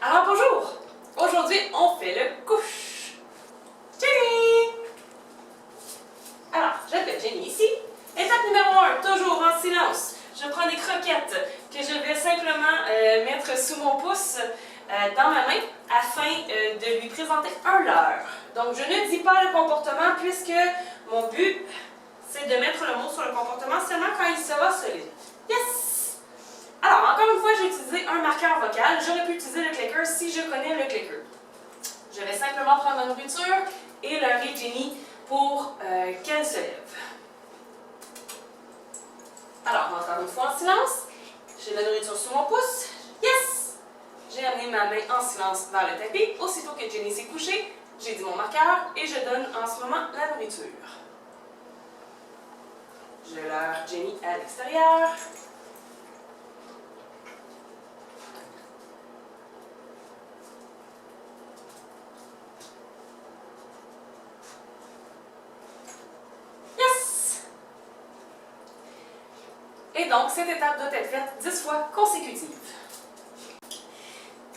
Alors bonjour! Aujourd'hui, on fait le couche. Jenny! Alors, j'appelle Jenny ici. Étape numéro 1, toujours en silence. Je prends des croquettes que je vais simplement mettre sous mon pouce dans ma main afin de lui présenter un leurre. Donc, je ne dis pas le comportement puisque mon but, c'est de mettre le mot sur le comportement seulement quand il sera solide. Yes! Alors, encore une fois, j'ai utilisé un marqueur vocal. J'aurais pu utiliser le clicker si je connais le clicker. Je vais simplement prendre ma nourriture et leurrer Jenny pour qu'elle se lève. Alors, encore une fois en silence. J'ai la nourriture sous mon pouce. Yes! J'ai amené ma main en silence vers le tapis. Aussitôt que Jenny s'est couchée, j'ai dit mon marqueur et je donne en ce moment la nourriture. Je leurre Jenny à l'extérieur. Et donc, cette étape doit être faite 10 fois consécutive.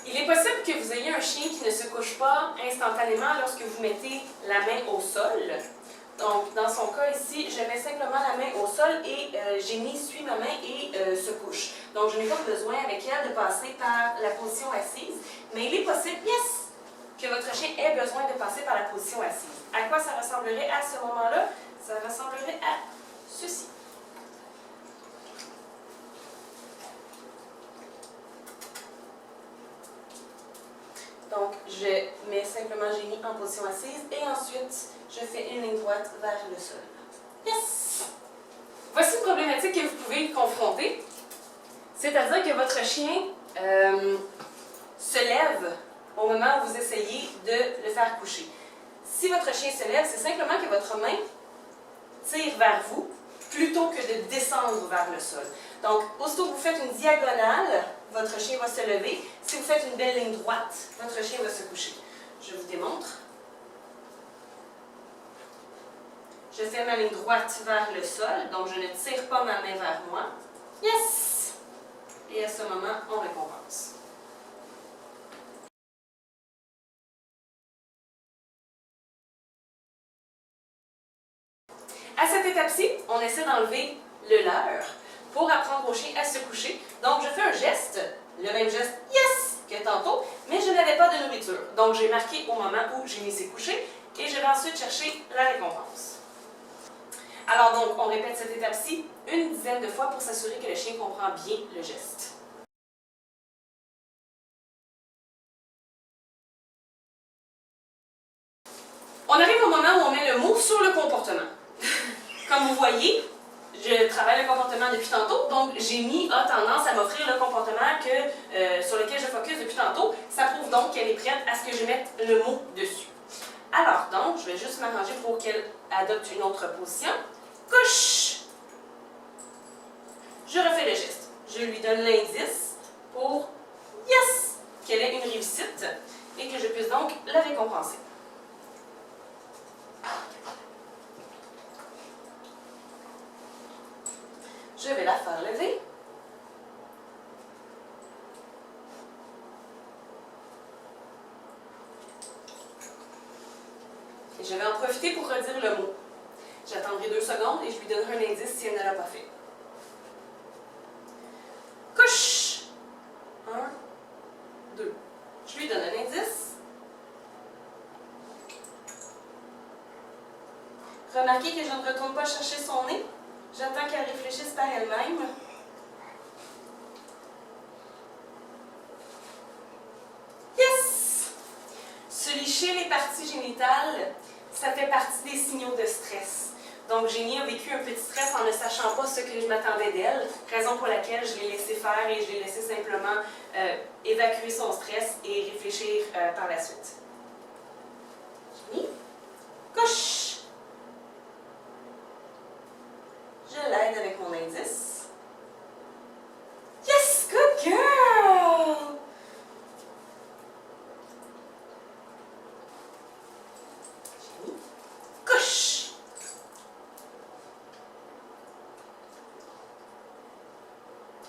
Il est possible que vous ayez un chien qui ne se couche pas instantanément lorsque vous mettez la main au sol. Donc, dans son cas ici, je mets simplement la main au sol et Jenny suit ma main et se couche. Donc, je n'ai pas besoin avec elle de passer par la position assise, mais il est possible, yes, que votre chien ait besoin de passer par la position assise. À quoi ça ressemblerait à ce moment-là? Ça ressemblerait à ceci. Donc, je mets simplement Jenny en position assise et ensuite, je fais une ligne droite vers le sol. Yes! Voici une problématique que vous pouvez confronter. C'est-à-dire que votre chien se lève au moment où vous essayez de le faire coucher. Si votre chien se lève, c'est simplement que votre main tire vers vous plutôt que de descendre vers le sol. Donc, aussitôt que vous faites une diagonale, votre chien va se lever. Si vous faites une belle ligne droite, votre chien va se coucher. Je vous démontre. Je fais ma ligne droite vers le sol, donc je ne tire pas ma main vers moi. Yes! Et à ce moment, on récompense. À cette étape-ci, on essaie d'enlever le leurre pour apprendre au chien à se coucher. Donc, je fais un geste, le même geste « yes » que tantôt, mais je n'avais pas de nourriture. Donc, j'ai marqué au moment où Jenny s'est couchée et je vais ensuite chercher la récompense. Alors donc, on répète cette étape-ci une dizaine de fois pour s'assurer que le chien comprend bien le geste. On arrive au moment où on met le mot sur le comportement. Comme vous voyez, je travaille le comportement depuis tantôt, donc Jenny a tendance à m'offrir le comportement sur lequel je focus depuis tantôt. Ça prouve donc qu'elle est prête à ce que je mette le mot dessus. Alors donc, je vais juste m'arranger pour qu'elle adopte une autre position. Couche! Je refais le geste. Je lui donne l'indice pour yes! Qu'elle ait une réussite et que je puisse donc la récompenser. Je vais la faire lever. Et je vais en profiter pour redire le mot. J'attendrai 2 secondes et je lui donnerai un indice si elle ne l'a pas fait. Couche! 1, 2. Je lui donne un indice. Remarquez que je ne retourne pas chercher son nez. J'attends qu'elle réfléchisse par elle-même. Yes! Se licher les parties génitales, ça fait partie des signaux de stress. Donc, Jenny a vécu un petit stress en ne sachant pas ce que je m'attendais d'elle, raison pour laquelle je l'ai laissé faire et je l'ai laissé simplement évacuer son stress et réfléchir par la suite. Jenny, couche! Je l'aide avec mon indice. Yes, good girl! Jenny, couche!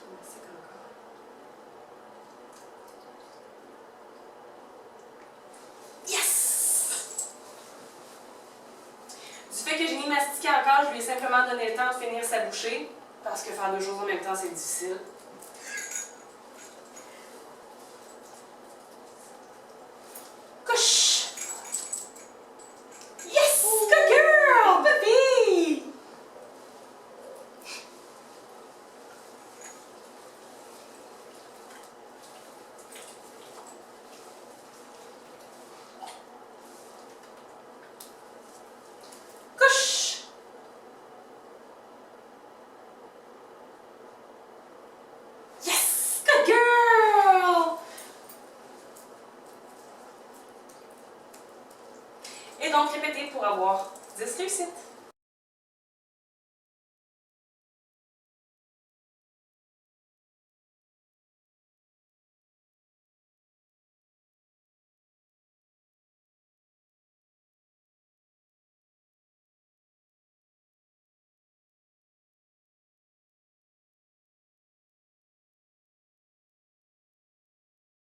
Merci encore. mastiqué encore, je lui ai simplement donné le temps de finir sa bouchée, parce que faire 2 choses en même temps, c'est difficile. Couche! Yes! Good girl! Puppy! Couche! Yes! Good girl! Et donc, répétez pour avoir 10 réussites.